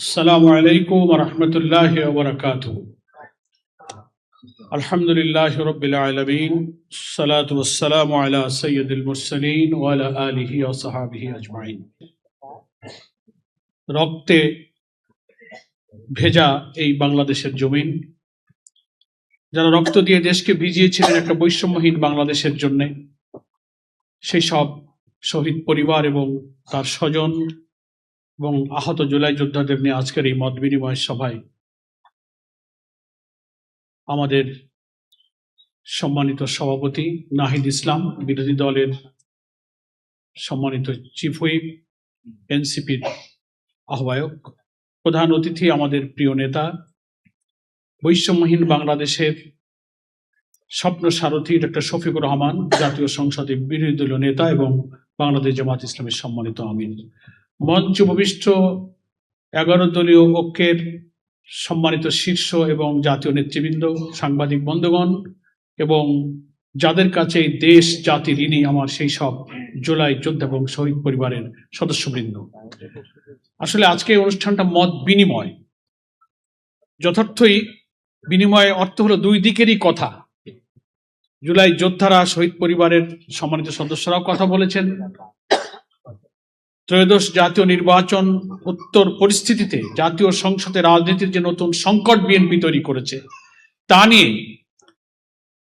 السلام عليكم ورحمة الله وبركاته. الحمد لله رب العالمين، الصلاة والسلام على سيد المرسلين وعلى آله وصحابه أجمعين. রক্তে ভেজা এই বাংলাদেশের জমিন, যারা রক্ত দিয়ে দেশকে ভিজিয়েছিলেন একটা বৈষম্যহীন বাংলাদেশের জন্য, সেই সব শহীদ পরিবার এবং তার স্বজন এবং আহত জুলাই যোদ্ধাদের নিয়ে আজকের এই মত বিনিময় সভায় আমাদের সম্মানিত সভাপতি নাহিদ ইসলাম, বিরোধী দলের সম্মানিত চিফ হুইপ, এনসিপির আহ্বায়ক, প্রধান অতিথি আমাদের প্রিয় নেতা, বৈষম্যহীন বাংলাদেশের স্বপ্ন সারথী ডক্টর শফিকুর রহমান, জাতীয় সংসদের বিরোধী দলীয় নেতা এবং বাংলাদেশ জামাত ইসলামের সম্মানিত আমির, মঞ্চ উপবিষ্ট 11 দলীয় ঐক্যের সম্মানিত শীর্ষ এবং জাতীয় নেতৃবৃন্দ, সাংবাদিক বন্ধুগণ এবং যাদের কাছে এই দেশ জাতি ঋণী আমার সেই সব জুলাই যোদ্ধা এবং শহীদ পরিবারের সদস্যবৃন্দ। আসলে আজকে এই অনুষ্ঠানটা মত বিনিময়, যথার্থই বিনিময় অর্থ হলো দুই দিকেরই কথা। জুলাই যোদ্ধারা, শহীদ পরিবারের সম্মানিত সদস্যরাও কথা বলেছেন। ত্রয়োদশ জাতীয় নির্বাচন উত্তর পরিস্থিতিতে জাতীয় সংসদে রাজনীতির যে নতুন সংকট বিএনপি তৈরি করেছে তা নিয়ে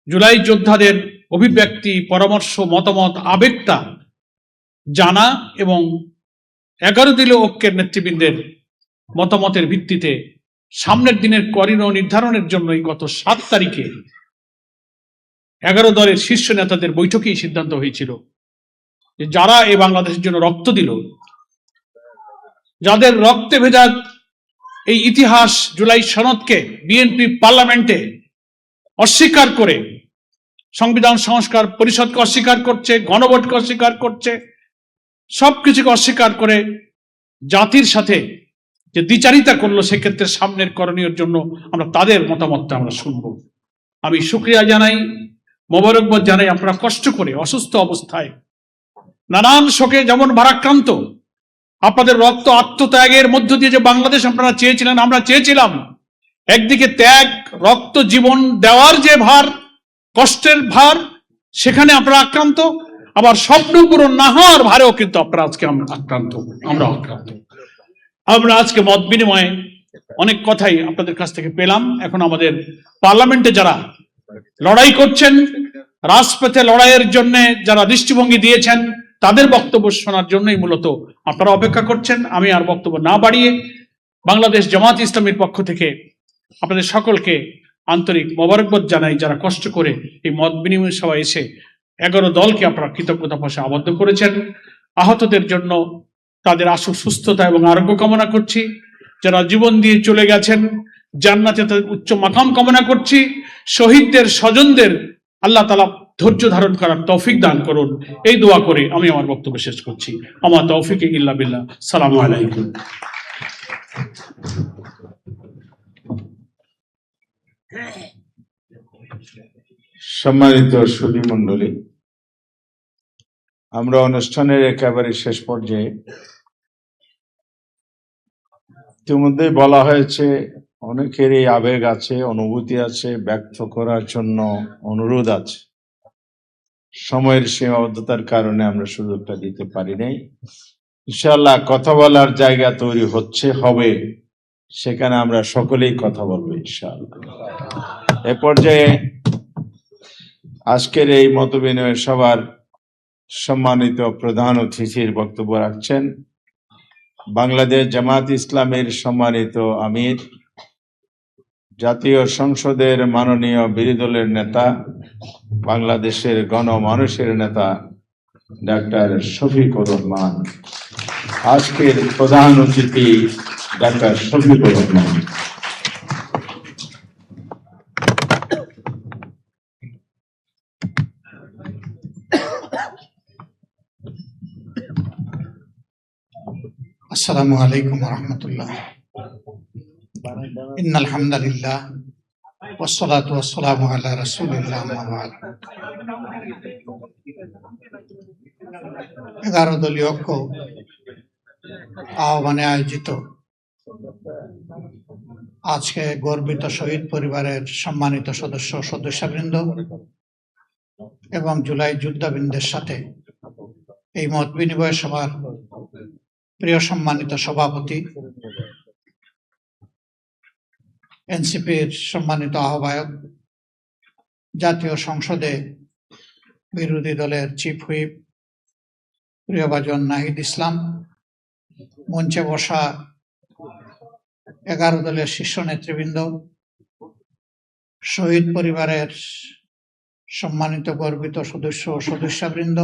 জুলাই যোদ্ধাদের অভিব্যক্তি, পরামর্শ, মতামত, আবেগটা জানা এবং 11 দলীয় ঐক্যের নেতৃবৃন্দের মতামতের ভিত্তিতে সামনের দিনের করিডোর নির্ধারণের জন্য গত 7 তারিখে 11 দলের শীর্ষ নেতাদের বৈঠকেই সিদ্ধান্ত হয়েছিল যে যারা এই বাংলাদেশের জন্য রক্ত দিল, যাদের রক্তে ভেজা এই ইতিহাস জুলাই সনদকে বিএনপি পার্লামেন্টে অস্বীকার করে, সংবিধান সংস্কার পরিষদকে অস্বীকার করছে, গণভোটকে অস্বীকার করছে, সবকিছুকে অস্বীকার করে জাতির সাথে যে দ্বিচারিতা করলো, সেক্ষেত্রে সামনের করণীয় জন্য আমরা তাদের মতামতটা আমরা শুনবো। আমি শুকরিয়া জানাই, মোবারকবাদ জানাই। আপনারা কষ্ট করে অসুস্থ অবস্থায় নানান শোকে যেমন ভারাক্রান্ত, আপনাদের রক্ত আত্মত্যাগের মধ্য দিয়ে যে বাংলাদেশ আপনারা চেয়েছিলেন, আমরা চেয়েছিলাম, একদিকে ত্যাগ, রক্ত, জীবন দেওয়ার যে ভার, কষ্টের ভার, সেখানে আপনারা আক্রান্ত, আবার স্বপ্ন পূরণ না হওয়ার ভারেও কিন্তু আপনারা আজকে আক্রান্ত, আমরা আক্রান্ত। আমরা আজকে মত বিনিময়ে অনেক কথাই আপনাদের কাছ থেকে পেলাম। এখন আমাদের পার্লামেন্টে যারা লড়াই করছেন, রাজপথে লড়াইয়ের জন্য যারা দৃষ্টিভঙ্গি দিয়েছেন, তাদের বক্তব্য শোনার জন্যই মূলত আপনারা অপেক্ষা করছেন। আমি আর বক্তব্য না বাড়িয়ে বাংলাদেশ জামাত ইসলামের পক্ষ থেকে আপনাদের সকলকে আন্তরিক মোবারকবাদ জানাই, যারা কষ্ট করে এই মত বিনিময় সভায় এসে 11 দলকে আপনারা কৃতজ্ঞতা ভাষা আবদ্ধ করেছেন। আহতদের জন্য তাদের আশু সুস্থতা এবং আরোগ্য কামনা করছি। যারা জীবন দিয়ে চলে গেছেন, জান্নাতে তাদের উচ্চ মাকাম কামনা করছি। শহীদদের স্বজনদের আল্লাহ তাআলা ধৈর্য ধারণ করার তৌফিক দান করুন, এই দোয়া করে আমি আমার বক্তব্য শেষ করছি। আমার তৌফিক ইল্লা বিল্লাহ। সালামু আলাইকুম। সম্মানিত সুধী মণ্ডলী, আমরা অনুষ্ঠানের একেবারে শেষ পর্যায়ে। ইতিমধ্যে বলা হয়েছে, অনেকেরই আবেগ আছে, অনুভূতি আছে, ব্যক্ত করার জন্য অনুরোধ আছে। সময়ের সীমাবদ্ধতার কারণে আমরা সুযোগটা দিতে পারি নাই। ইনশাআল্লাহ কথা বলার জায়গা তৈরি হচ্ছে, হবে, সেখানে আমরা সকলেই কথা বলবো ইনশাআল্লাহ। এ পর্যায়ে আজকের এই মতবিনিময় সভার সম্মানিত প্রধান অতিথির বক্তব্য রাখছেন বাংলাদেশ জামাত ইসলামের সম্মানিত আমির, জাতীয় সংসদের মাননীয় বিরোধী দলের নেতা, বাংলাদেশের গণমানুষের নেতা ডাক্তার শফিকুর রহমান। আজকের প্রধান অতিথি ডাক্তার শফিকুর রহমান। আসসালামু আলাইকুম ওয়া রাহমাতুল্লাহ। ইন্নাল হামদালিল্লাহ ওয়াসসালাতু ওয়াসসালামু আলা রাসূলিল্লাহ আম্মা বা'দ। 11 দলীয় ঐক্য আহ্বানে আয়োজিত আজকে গর্বিত শহীদ পরিবারের সম্মানিত সদস্য সদস্যবৃন্দ এবং জুলাই যোদ্ধাবৃন্দের সাথে এই মত বিনিময় সভার প্রিয় সম্মানিত সভাপতি, এনসিপির সম্মানিত আহ্বায়ক, জাতীয় সংসদে বিরোধী দলের চিফ হুইপ প্রিয়ভাজন নাহিদ ইসলাম, মঞ্চে বসা 11 দলের শীর্ষ নেতৃবৃন্দ, শহীদ পরিবারের সম্মানিত গর্বিত সদস্য ও সদস্যবৃন্দ,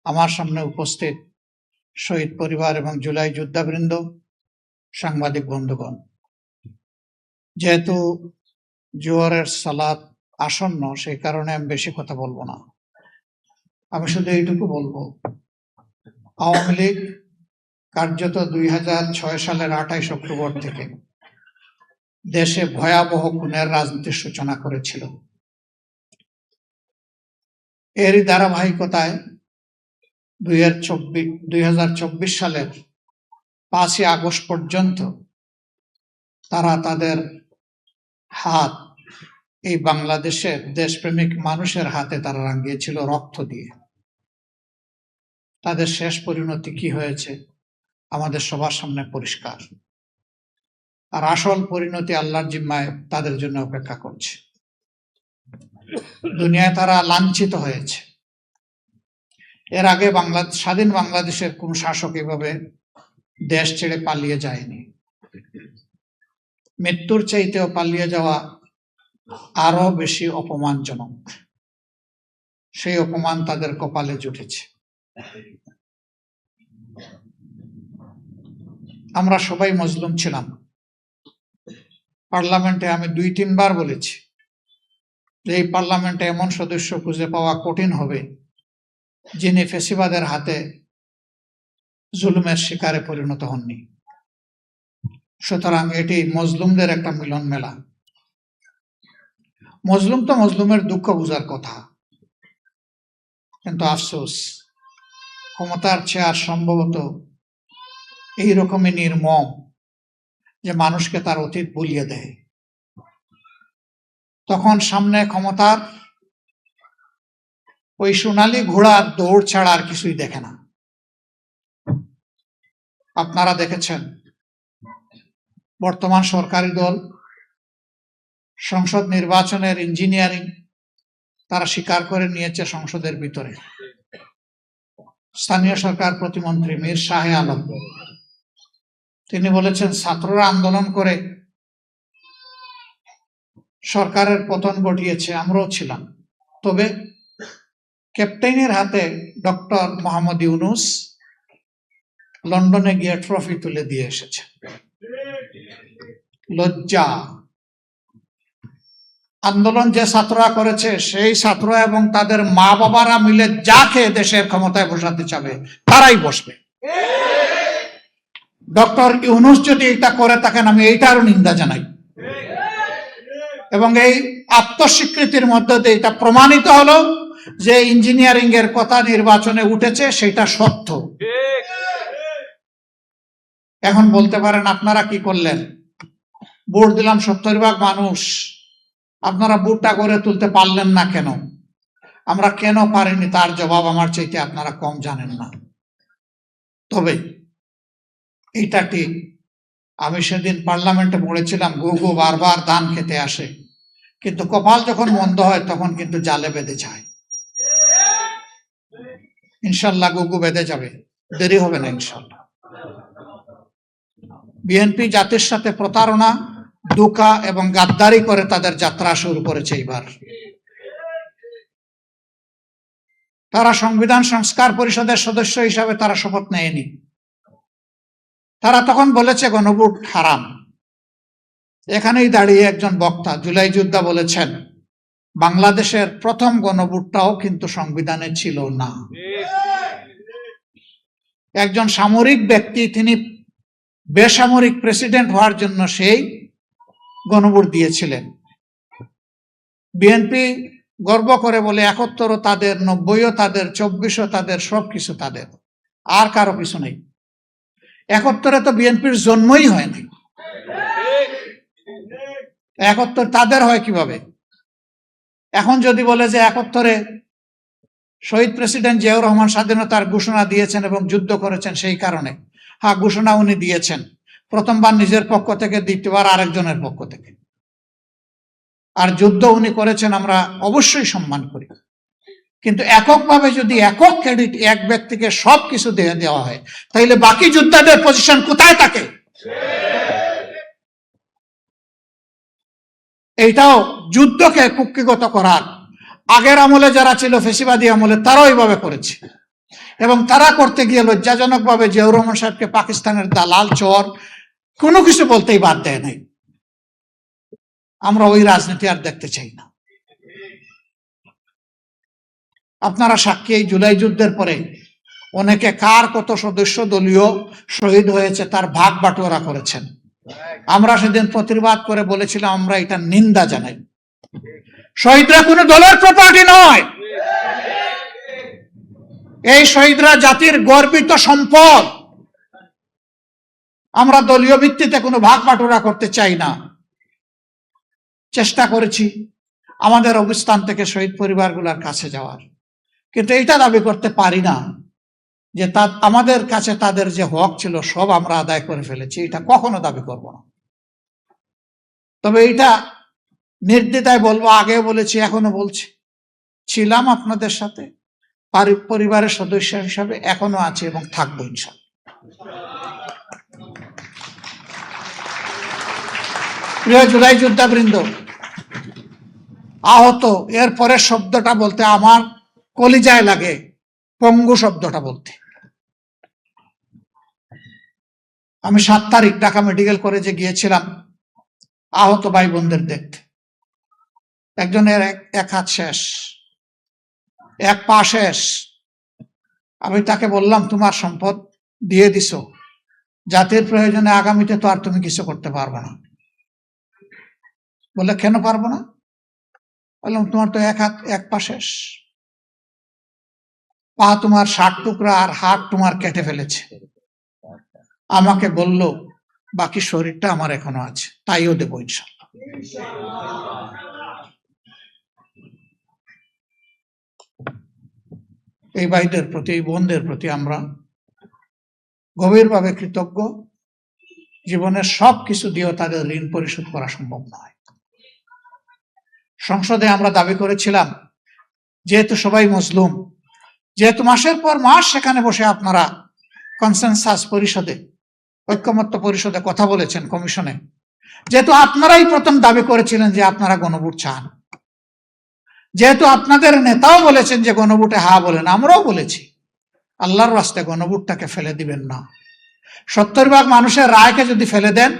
আমার সামনে উপস্থিত শহীদ পরিবার এবং জুলাই যোদ্ধাবৃন্দ, সাংবাদিক বন্ধুগণ, যেহেতু জোহরের সালাত আসন্ন, সেই কারণে আমি বেশি কথা বলবো না। আমি শুধু এইটুকু বলবো, আওয়ামী লীগ কার্যত 2006 সালের 28 অক্টোবর থেকে দেশে ভয়াবহ খুনের রাজনীতির সূচনা করেছিল। এরই ধারাবাহিকতায় 2024 সালের 5ই আগস্ট পর্যন্ত তারা তাদের হাত এই বাংলাদেশের দেশপ্রেমিক মানুষের হাতে তারা রাঙিয়েছিল রক্ত দিয়ে। তাদের শেষ পরিণতি কি হয়েছে আমাদের সবার সামনে পরিষ্কার, আর আসল পরিণতি আল্লাহর জিম্মায় তাদের জন্য অপেক্ষা করছে। দুনিয়ায় তারা লাঞ্ছিত হয়েছে। এর আগে স্বাধীন বাংলাদেশের কোন শাসক এভাবে দেশ ছেড়ে পালিয়ে যায়নি। মৃত্যুর চাইতেও পালিয়ে যাওয়া আরো বেশি অপমানজনক। সেই অপমান তাদের কপালে জুটেছে। আমরা সবাই মজলুম ছিলাম। পার্লামেন্টে আমি 2-3 বার বলেছি যে এই পার্লামেন্টে এমন সদস্য খুঁজে পাওয়া কঠিন হবে যিনি ফ্যাসিবাদের হাতে জুলুমের শিকারে পরিণত হননি। সুতরাং এটি মজলুমদের একটা মিলন মেলা। মজলুম তো মজলুমের দুঃখ বুঝার কথা, কিন্তু আফসোস ক্ষমতার চেয়ার সম্ভবত এইরকমই নির্মম যে মানুষকে তার অতীত ভুলিয়ে দেয়। তখন সামনে ক্ষমতার ওই সোনালী ঘোড়ার দৌড় ছাড়া আর কিছুই দেখে না। আপনারা দেখেছেন বর্তমান সরকারি দল সংসদ নির্বাচনের ইঞ্জিনিয়ারিং তারা স্বীকার করে নিয়েছে সংসদের ভিতরে। স্থানীয় সরকার প্রতিমন্ত্রী মীর শাহে আলম তিনি বলেছেন ছাত্ররা আন্দোলন করে সরকারের পতন ঘটিয়েছে, আমরাও ছিলাম। তবে ক্যাপ্টেনের হাতে ডক্টর মোহাম্মদ ইউনূস লন্ডনে গিয়ে ট্রফি তুলে দিয়ে এসেছে। লজ্জা! আন্দোলন যে ছাত্ররা করেছে সেই ছাত্র এবং তাদের মা বাবারা মিলে যাকে দেশের ক্ষমতায় বসাতে চাবে তারাই বসবে। ডক্টর ইউনূস যদি এটা করে থাকেন আমি এইটারও নিন্দা জানাই, এবং এই আত্মস্বীকৃতির মধ্যে দিয়ে এটা প্রমাণিত হলো যে ইঞ্জিনিয়ারিং এর কথা নির্বাচনে উঠেছে সেটা সত্য। এখন বলতে পারেন আপনারা কি করলেন, ভোট দিলাম 70% মানুষ, আপনারা ভোটটা করে তুলতে পারলেন না কেন? আমরা কেন পারিনি তার জবাব আমার চাইতে আপনারা কম জানেন না। তবে এইটা ঠিক, আমি সেদিন পার্লামেন্টে বলেছিলাম গুগু বারবার ধান খেতে আসে, কিন্তু কপাল যখন মন্দ হয় তখন কিন্তু জালে বেঁধে যায়। ইনশাল্লাহ গুগু বেঁধে যাবে, দেরি হবে না ইনশাল্লাহ। বিএনপি জাতির সাথে প্রতারণা, ধোঁকা এবং গাদ্দারি করে তাদের যাত্রা শুরু করেছে। এবার তারা সংবিধান সংস্কার পরিষদের সদস্য হিসাবে তারা শপথ নেয়নি। তারা তখন বলেছে গণভোট হারাম। এখানেই দাঁড়িয়ে একজন বক্তা জুলাই যোদ্ধা বলেছেন বাংলাদেশের প্রথম গণভোটটাও কিন্তু সংবিধানে ছিল না। একজন সামরিক ব্যক্তি তিনি বেসামরিক প্রেসিডেন্ট হওয়ার জন্য সেই গণভোট দিয়েছিলেন। বিএনপি গর্ব করে বলে 71 তাদের, 90 তাদের, 24 তাদের, সবকিছু তাদের, আর কারো কিছু নেই। 71 তো বিএনপির জন্মই হয়নি। 71 তাদের হয় কিভাবে? এখন যদি বলে যে 71-এ শহীদ প্রেসিডেন্ট জিয়াউর রহমান স্বাধীনতার ঘোষণা দিয়েছেন এবং যুদ্ধ করেছেন, সেই কারণে হ্যাঁ ঘোষণা উনি দিয়েছেন, প্রথমবার নিজের পক্ষ থেকে, দ্বিতীয়বার আরেকজনের পক্ষ থেকে। আর যুদ্ধ উনি করেছেন, আমরা অবশ্যই সম্মান করি, কিন্তু এককভাবে যদি একক ক্রেডিট এক ব্যক্তিকে সবকিছু দিয়ে দেওয়া হয়, তাহলে বাকি যোদ্ধাদের পজিশন কোথায় থাকে? এইটাও যুদ্ধকে কুক্ষিগত করার, আগের আমলে যারা ছিল ফেসিবাদী আমলে, তারাও এইভাবে করেছে, এবং তারা করতে গিয়ে লজ্জাজনক ভাবে জিয়াউর রহমান সাহেবকে পাকিস্তানের দালাল, চোর, কোনো কিছু বলতেই বাদ দেয় নাই। আমরা ওই রাজনীতি আর দেখতে চাই না। আপনারা সাক্ষী, এই জুলাই যুদ্ধের পরে অনেকে কার কত সদস্য দলীয় শহীদ হয়েছে তার ভাগ বাটোয়ারা করেছেন। আমরা সেদিন প্রতিবাদ করে বলেছিলাম আমরা এটা নিন্দা জানাই। শহীদরা কোনো দলের প্রপার্টি নয়, এই শহীদরা জাতির গর্বিত সম্পদ। আমরা দলীয় ভিত্তিতে কোনো ভাগ বাটোয়ারা করতে চাই না। চেষ্টা করেছি আমাদের অবস্থান থেকে শহীদ পরিবারগুলোর কাছে যাওয়ার, কিন্তু এটা দাবি করতে পারি না যে আমাদের কাছে তাদের যে হক ছিল সব আমরা আদায় করে ফেলেছি, এটা কখনো দাবি করব না। তবে এটা নির্দ্বিধায় বলবো, আগেও বলেছি, এখনো বলছি, ছিলাম আপনাদের সাথে পরিবারের সদস্য হিসাবে, এখনো আছে এবং থাকবো ইনশাআল্লাহ। প্রিয় জুলাই যোদ্ধাবৃন্দ, আহত, এর পরের শব্দটা বলতে আমার কলিজায় লাগে, পঙ্গু শব্দটা বলতে। আমি 7 তারিখ ঢাকা মেডিকেল কলেজে গিয়েছিলাম আহত ভাই বোনদের দেখতে। একজনের এক হাত শেষ, এক পা শেষ। আমি তাকে বললাম, তোমার সম্পদ দিয়ে দিছো, জাতির প্রয়োজনে আগামীতে তো আর তুমি কিছু করতে পারবে না। বলে, কেন পারবো না? বললাম, তোমার তো এক হাত এক পা শেষ, পা তোমার 60 টুকরা, আর হাত তোমার কেটে ফেলেছে। আমাকে বলল, বাকি শরীরটা আমার এখনো আছে, তাইও দেবো ইনশাআল্লাহ। এই ভাইদের প্রতি, এই বোনদের প্রতি আমরা গভীরভাবে কৃতজ্ঞ। জীবনের সব কিছু দিয়েও তাদের ঋণ পরিশোধ করা সম্ভব নয়। সংসদে আমরা দাবি করেছিলাম, যেহেতু সবাই মজলুম, যেহেতু মাসের পর মাস সেখানে বসে আপনারা কনসেনসাস পরিষদে, ঐক্যমত্য পরিষদে কথা বলেছেন, কমিশনে, যেহেতু আপনারাই প্রথম দাবি করেছিলেন যে আপনারা গণভোট চান, যেহেতু আপনাদের নেতাও বলেছেন যে গণভোটে হা বলেন, আমরাও বলেছি, আল্লাহর রাস্তায় গণভোটটাকে ফেলে দিবেন না। 70% মানুষের রায়কে যদি ফেলে দেন,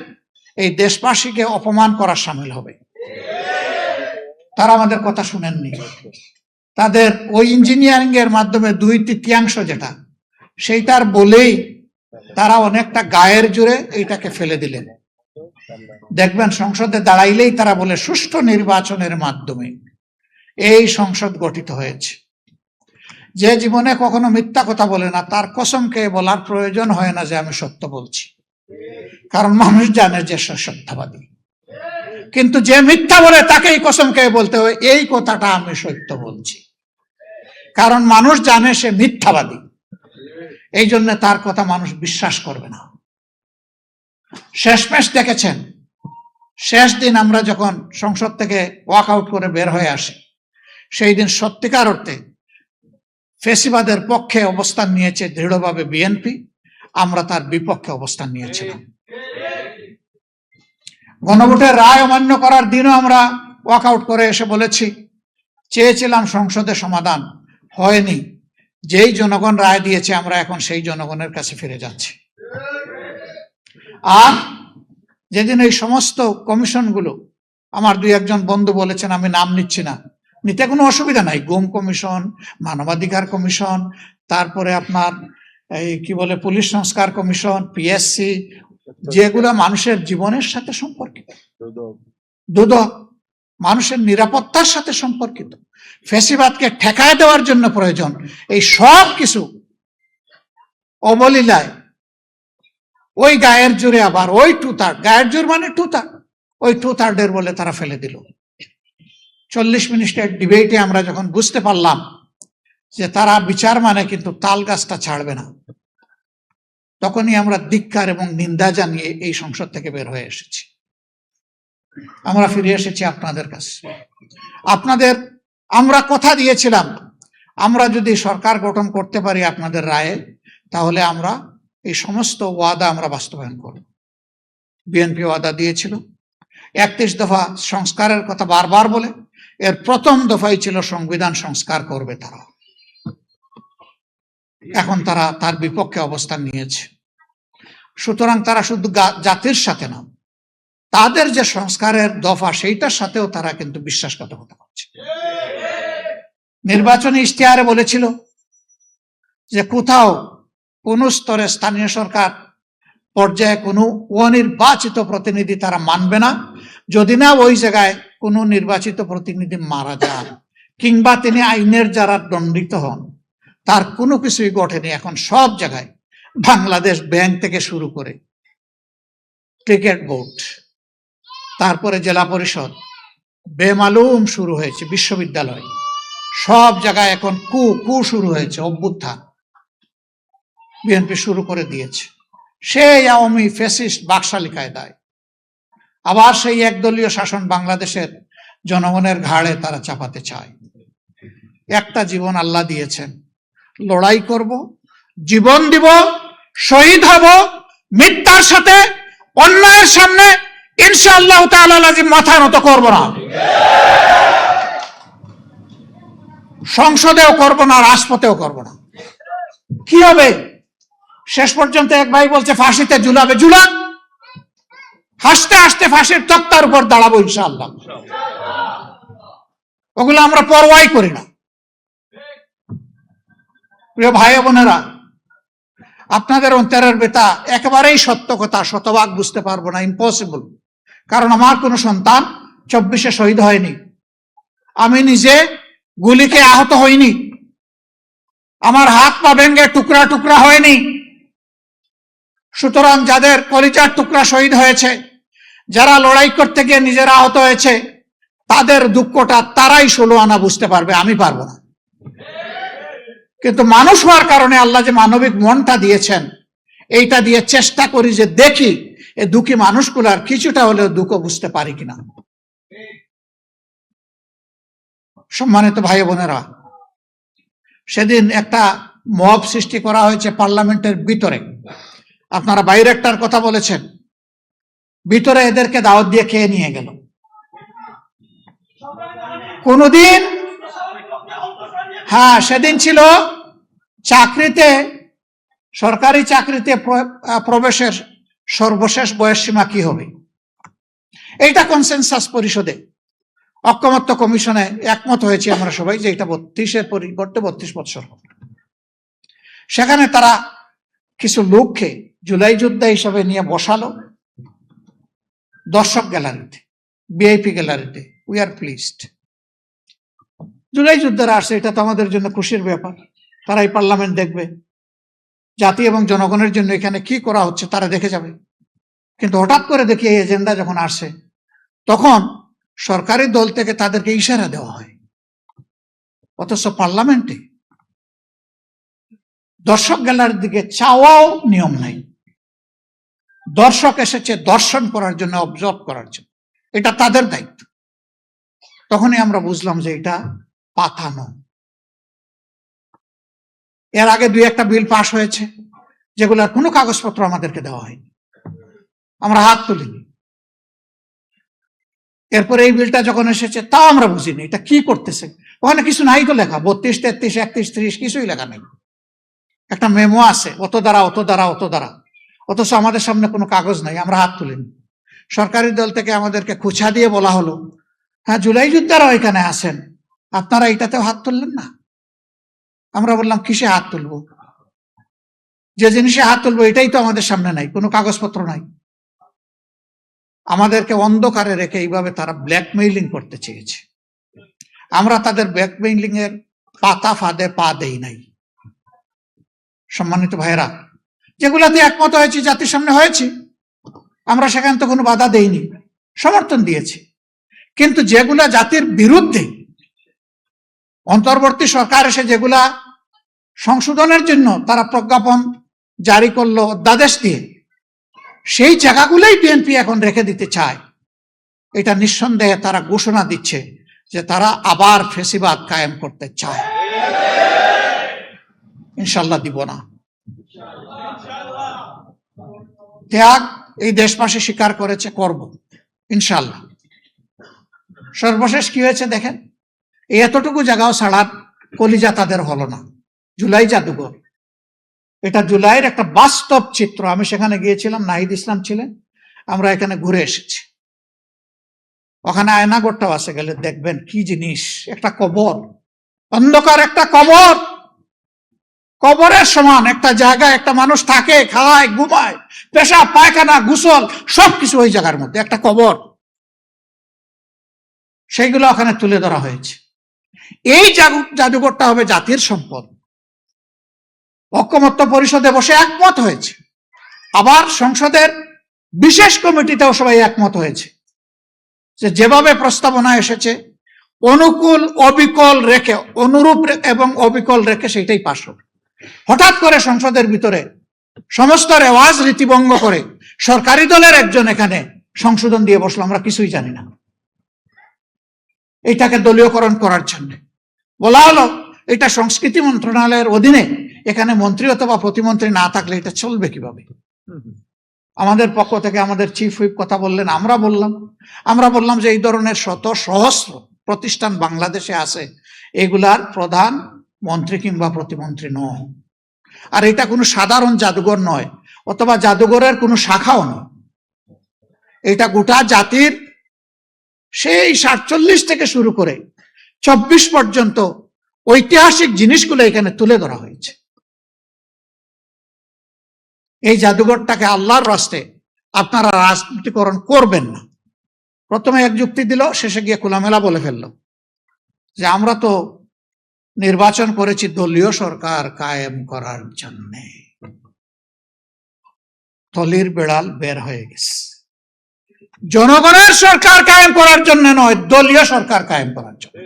এই দেশবাসীকে অপমান করার সামিল হবে। তারা আমাদের কথা শুনেননি। তাদের ওই ইঞ্জিনিয়ারিং এর মাধ্যমে 2/3 যেটা, সেইটার বলেই তারা অনেকটা গায়ের জোরে এইটাকে ফেলে দিলেন। দেখবেন সংসদে দাঁড়াইলেই তারা বলে সুষ্ঠু নির্বাচনের মাধ্যমে এই সংসদ গঠিত হয়েছে। যে জীবনে কখনো মিথ্যা কথা বলে না, তার কসমকে বলার প্রয়োজন হয় না যে আমি সত্য বলছি, কারণ মানুষ জানে যে সে সত্যবাদী। কিন্তু যে মিথ্যা বলে তাকে এই কসমকে বলতে হয় এই কথাটা আমি সত্য বলছি, কারণ মানুষ জানে সে মিথ্যাবাদী। এই জন্য তার কথা মানুষ বিশ্বাস করবে না। শেষমেশ দেখেছেন, শেষ দিন আমরা যখন সংসদ থেকে ওয়াক আউট করে বের হয়ে আসি, সেই দিন সত্যিকার অর্থে ফেসিবাদের পক্ষে অবস্থান নিয়েছে দৃঢ়ভাবে বিএনপি, আমরা তার বিপক্ষে অবস্থান নিয়েছিলাম। গণভোটের রায় অমান্য করার দিনও আমরা ওয়াক আউট করে এসে বলেছি, চেয়েছিলাম সংসদে সমাধান, হয়নি, যেই জনগণ রায় দিয়েছে আমরা এখন সেই জনগণের কাছে ফিরে যাচ্ছি। আর যেদিন এই সমস্ত কমিশনগুলো, আমার 2-1 বন্ধু বলেছেন, আমি নাম নিচ্ছি না, নিতে কোনো অসুবিধা নাই, গুম কমিশন, মানবাধিকার কমিশন, তারপরে আপনার এই কি বলে পুলিশ সংস্কার কমিশন, পিএসসি, যেগুলো মানুষের জীবনের সাথে সম্পর্কিত, দুদক মানুষের নিরাপত্তার সাথে সম্পর্কিত, ফ্যাসিবাদকে ঠেকায় দেওয়ার জন্য প্রয়োজন, এই সব কিছু অবলীলায় ওই গায়ের জোরে, আবার ওই টুতা, গায়ের জোর মানে টুতা, ওই 2/3 বলে তারা ফেলে দিল। 40 মিনিটের ডিবেটে আমরা যখন বুঝতে পারলাম যে তারা বিচার মানে কিন্তু তাল গাছটা ছাড়বে না, তখনই আমরা ধিক্কার এবং নিন্দা জানিয়ে এই সংসদ থেকে বের হয়ে এসেছি। আমরা ফিরে এসেছি আপনাদের কাছে। আমরা কথা দিয়েছিলাম, আমরা যদি সরকার গঠন করতে পারি আপনাদের রায়ে, তাহলে আমরা এই সমস্ত ওয়াদা আমরা বাস্তবায়ন করব। বিএনপি ওয়াদা দিয়েছিল 31 দফা সংস্কারের কথা বারবার বলে, এর প্রথম দফাই ছিল সংবিধান সংস্কার করবে তারা। এখন তারা তার বিপক্ষে অবস্থান নিয়েছে। সুতরাং তারা শুধু জাতির সাথে না, তাদের যে সংস্কারের দফা সেইটার সাথেও তারা কিন্তু বিশ্বাসঘাতকতা করছে। নির্বাচনী ইশতেহারে বলেছিল যে কোথাও কোন স্তরে স্থানীয় সরকার পর্যায়ে কোনো অনির্বাচিত প্রতিনিধি তারা মানবে না, যদি না ওই জায়গায় কোনো নির্বাচিত প্রতিনিধি মারা যান কিংবা তিনি আইনের যারা দণ্ডিত হন, তার কোনো কিছুই ঘটেনি। এখন সব জায়গায় বাংলাদেশ ব্যাংক থেকে শুরু করে ক্রিকেট বোর্ড, তারপরে জেলা পরিষদ, বেমালুম শুরু হয়েছে বিশ্ববিদ্যালয়, সব জায়গায় এখন কু শুরু হয়েছে, অভ্যুত্থান বিএনপি শুরু করে দিয়েছে। সেই আওয়ামী ফ্যাসিস্ট বাকশালী কায়দায় আবার সেই একদলীয় শাসন বাংলাদেশের জনগণের ঘাড়ে তারা চাপাতে চায়। একটা জীবন আল্লাহ দিয়েছেন, লড়াই করব, জীবন দিব, শহীদ হব, মিথ্যার সাথে অন্যায়ের সামনে ইনশাআল্লাহ তাআলা মাথা নত করব না। সংসদেও করব না, রাজপথেও করব না। কি হবে? শেষ পর্যন্ত এক ভাই বলছে ফাঁসিতে ঝুলাবে, ঝুলান, হাসতে হাসতে ফাঁসির তক্তার উপর দাঁড়াবো ইনশাআল্লাহ। ওগুলো আমরা পরোয়াই করি না। প্রিয় ভাই বোনেরা, আপনাদের অন্তরের ব্যথা একেবারেই সত্য কথা, শতভাগ বুঝতে পারবো না, ইম্পসিবল। কারণ আমার কোনো সন্তান 24-এ শহীদ হয়নি, আমি নিজে গুলিতে আহত হইনি, আমার হাত পা ভেঙে টুকরা টুকরা হয়নি। সুতরাং যাদের কলিজার টুকরা শহীদ হয়েছে, যারা লড়াই করতে গিয়ে নিজেরা আহত হয়েছে, তাদের দুঃখটা তারাই 16 আনা বুঝতে পারবে, আমি পারবো না। কিন্তু মানুষ হওয়ার কারণে আল্লাহ যে মানবিক মনটা দিয়েছেন, এইটা দিয়ে চেষ্টা করি যে দেখি এই দুঃখী মানুষগুলার কিছুটা হলেও দুঃখ বুঝতে পারি কিনা। সম্মানিত ভাই বোনেরা, সেদিন একটা মব সৃষ্টি করা হয়েছে পার্লামেন্টের ভিতরে। আপনারা বাইরে একটার কথা বলেছেন, ভিতরে এদেরকে দাওয়াত দিয়ে খেয়ে নিয়ে গেল। কোনদিন সেদিন ছিল চাকরিতে, সরকারি চাকরিতে প্রবেশের সর্বশেষ বয়স সীমা কি হবে, এইটা কনসেনসাস পরিষদে ঐকমত্য কমিশনে একমত হয়েছে আমরা সবাই যে এটা 32-এর পরিবর্তে 32 বছর হবে। সেখানে তারা কিছু লোককে জুলাই যোদ্ধা হিসাবে নিয়ে বসালো দর্শক গ্যালারিতে, ভিআইপি গ্যালারিতে। We are pleased. জুলাই যোদ্ধারা আসছে, এটা তো আমাদের জন্য খুশির ব্যাপার। তারা এই পার্লামেন্ট দেখবে, জাতি এবং জনগণের জন্য এখানে কি করা হচ্ছে তারা দেখে যাবে। কিন্তু হঠাৎ করে দেখি এই এজেন্ডা যখন আসছে, তখন সরকারি দল থেকে তাদেরকে ইশারা দেওয়া হয়, অথচ পার্লামেন্টে দর্শক গ্যালারির দিকে চাওয়াও নিয়ম নাই। দর্শক এসেছে দর্শন করার জন্য, অবজার্ভ করার জন্য, এটা তাদের দায়িত্ব। তখনই আমরা বুঝলাম যে এটা পাঠানো। এর আগে 2-1টা বিল পাশ হয়েছে যেগুলোর কোনো কাগজপত্র আমাদেরকে দেওয়া হয়নি, আমরা হাত তুলিনি। এরপরে এই বিলটা যখন এসেছে তাও আমরা বুঝিনি এটা কি করতেছে। ওখানে কিছু নাই তো লেখা, 32, 33, 31, 30 কিছুই লেখা নেই। একটা মেমো আছে, অত দ্বারা অত দ্বারা অত দ্বারা, অথচ আমাদের সামনে কোনো কাগজ নাই, আমরা হাত তুলিনি। সরকারি দল থেকে আমাদেরকে খুঁচা দিয়ে বলা হলো, হ্যাঁ জুলাই যোদ্ধারাও এখানে আছেন, আপনারা এটাতেও হাত তুললেন না। আমরা বললাম কিসে হাত তুলবো, যে জিনিসে হাত তুলবো এটাই তো আমাদের সামনে নাই, কোনো কাগজপত্র নাই। আমাদেরকে অন্ধকারে রেখে এইভাবে তারা ব্ল্যাকমেইলিং করতে চেয়েছে। আমরা তাদের ব্ল্যাকমেইলিং এর পাতা ফাঁদে পা দেই নাই। সম্মানিত ভাইরা, যেগুলাতে একমত হয়েছে, জাতির সামনে হয়েছে, আমরা সেখানে তো কোনো বাধা দেইনি। সমর্থন দিয়েছি, কিন্তু যেগুলা জাতির বিরুদ্ধে অন্তর্বর্তী সরকার এসে যেগুলা সংশোধনের জন্য তারা প্রজ্ঞাপন জারি করলো অধ্যাদেশ দিয়ে, সেই জায়গাগুলোই বিএনপি এখন রেখে দিতে চায়। এটা নিঃসন্দেহে তারা ঘোষণা দিচ্ছে যে তারা আবার ফেসিবাদ কায়েম করতে চায়। ইনশাল্লাহ দিব না। ত্যাগ এই দেশবাসী স্বীকার করেছে, করব ইনশাল্লাহ। সর্বশেষ কি হয়েছে দেখেন, এই এতটুকু জায়গাও ছাড়ার কলিজা তাদের হলো না। জুলাই জাদুঘর, এটা জুলাইয়ের একটা বাস্তব চিত্র। আমি সেখানে গিয়েছিলাম, নাহিদ ইসলাম ছিলেন, আমরা এখানে ঘুরে এসেছি। ওখানে আয়নাঘরটাও আছে, গেলে দেখবেন কি জিনিস, একটা কবর, অন্ধকার একটা কবর, কবরের সমান একটা জায়গায় একটা মানুষ থাকে, খায়, ঘুমায়, পেশাব পায়খানা গোসল সবকিছু ওই জায়গার মধ্যে, একটা কবর। সেইগুলো ওখানে তুলে ধরা হয়েছে। এই জাদুঘরটা হবে জাতির সম্পদ। ঐক্যমত্য পরিষদে বসে একমত হয়েছে, আবার সংসদের বিশেষ কমিটিতেও সবাই একমত হয়েছে যে যেভাবে প্রস্তাবনা এসেছে অনুকূল অবিকল রেখে, অনুরূপ এবং অবিকল রেখে সেটাই পাশ হবে। হঠাৎ করে সংসদের ভিতরে সমস্ত রেওয়াজ রীতিভঙ্গ করে সরকারি দলের একজন এখানে সংশোধন দিয়ে বসলো, আমরা কিছুই জানি না। এটাকে দলীয়করণ করার জন্য বলা হলো এটা সংস্কৃতি মন্ত্রণালয়ের অধীনে, এখানে মন্ত্রী অথবা প্রতিমন্ত্রী না থাকলে এটা চলবে কিভাবে? আমাদের পক্ষ থেকে আমাদের চিফ হুইপ কথা বললেন, আমরা বললাম যে এই ধরনের শত সহস্র প্রতিষ্ঠান বাংলাদেশে আছে, এগুলার প্রধান মন্ত্রী কিংবা প্রতিমন্ত্রী নয়। আর এটা কোনো সাধারণ জাদুঘর নয়, অথবা জাদুঘরের কোনো শাখাও নয়। এটা গোটা জাতির সেই 47 থেকে শুরু করে 24 পর্যন্ত ঐতিহাসিক জিনিসগুলো এখানে তুলে ধরা হয়েছে। এই জাদুঘরটাকে আল্লাহর রাস্তে আপনারা রাজনীতিকরণ করবেন না। প্রথমে এক যুক্তি দিল, শেষে গিয়ে খোলামেলা বলে ফেললো যে আমরা তো নির্বাচন করেছি দলীয় সরকার কায়েম করার জন্য। থলির বেড়াল বের হয়ে গেছে। জনগণের সরকার কায়েম করার জন্য নয়, দলীয় সরকার কায়েম করার জন্য।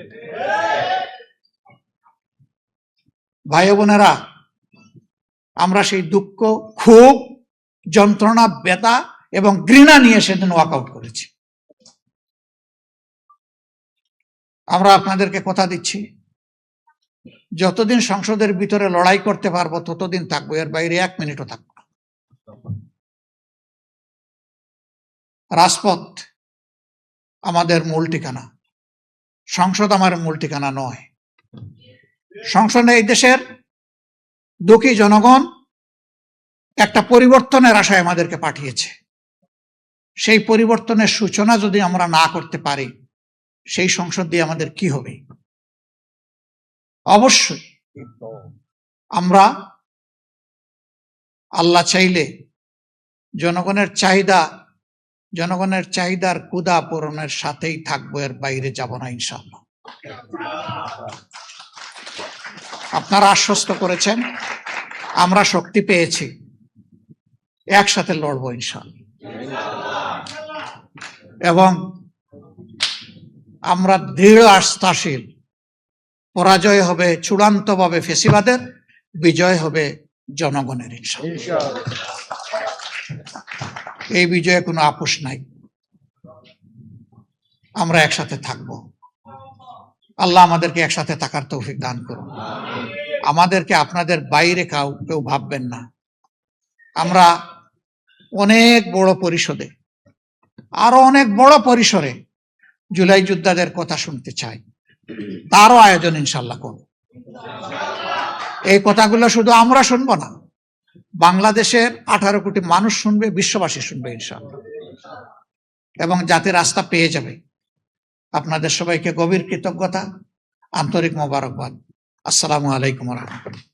ভাই বোনেরা, আমরা সেই দুঃখ, ক্ষোভ, যন্ত্রণা, ব্যথা এবং ঘৃণা নিয়ে সেদিন ওয়াকআউট করেছি। আমরা আপনাদেরকে কথা দিচ্ছি, যতদিন সংসদের ভিতরে লড়াই করতে পারবো ততদিন থাকবো, এর বাইরে 1 মিনিটও থাকবো না। রাজপথ আমাদের মূল ঠিকানা, সংসদ আমার মূল ঠিকানা নয়। সংসদে এই দেশের দুঃখী জনগণ একটা পরিবর্তনের আশায় আমাদেরকে পাঠিয়েছে। সেই পরিবর্তনের সূচনা যদি আমরা না করতে পারি, সেই সংসদ দিয়ে আমাদের কি হবে? অবশ্যই আমরা আল্লাহ চাইলে জনগণের চাহিদার ক্ষুধা পূরণের সাথেই থাকবো, এর বাইরে যাব না ইনশাআল্লাহ। আপনারা আশ্বস্ত করেছেন, আমরা শক্তি পেয়েছি, একসাথে লড়বো ইনশাআল্লাহ। এবং আমরা দৃঢ় আস্থাশীল, পরাজয় হবে চূড়ান্তভাবে ফেসিবাদের, বিজয় হবে জনগণের ইনশাআল্লাহ। এই বিজয়ে কোনো আপোষ নাই, আমরা একসাথে থাকব। আল্লাহ আমাদেরকে একসাথে থাকার তৌফিক দান করুন। আমাদেরকে আপনাদের বাইরে কেউ ভাববেন না। আমরা অনেক বড় পরিষদে, আরো অনেক বড় পরিসরে জুলাই যোদ্ধাদের কথা শুনতে চাই, তারও আয়োজন ইনশাল্লাহ করব। এই কথাগুলো শুধু আমরা শুনবো না, বাংলাদেশের 18 কোটি মানুষ শুনবে, বিশ্ববাসী শুনবে ইনশাআল্লাহ, এবং জাতির আস্থা পেয়ে যাবে। আপনাদের সবাইকে গভীর কৃতজ্ঞতা, আন্তরিক মোবারকবাদ। আসসালামু আলাইকুম ওয়া রাহমাতুল্লাহ।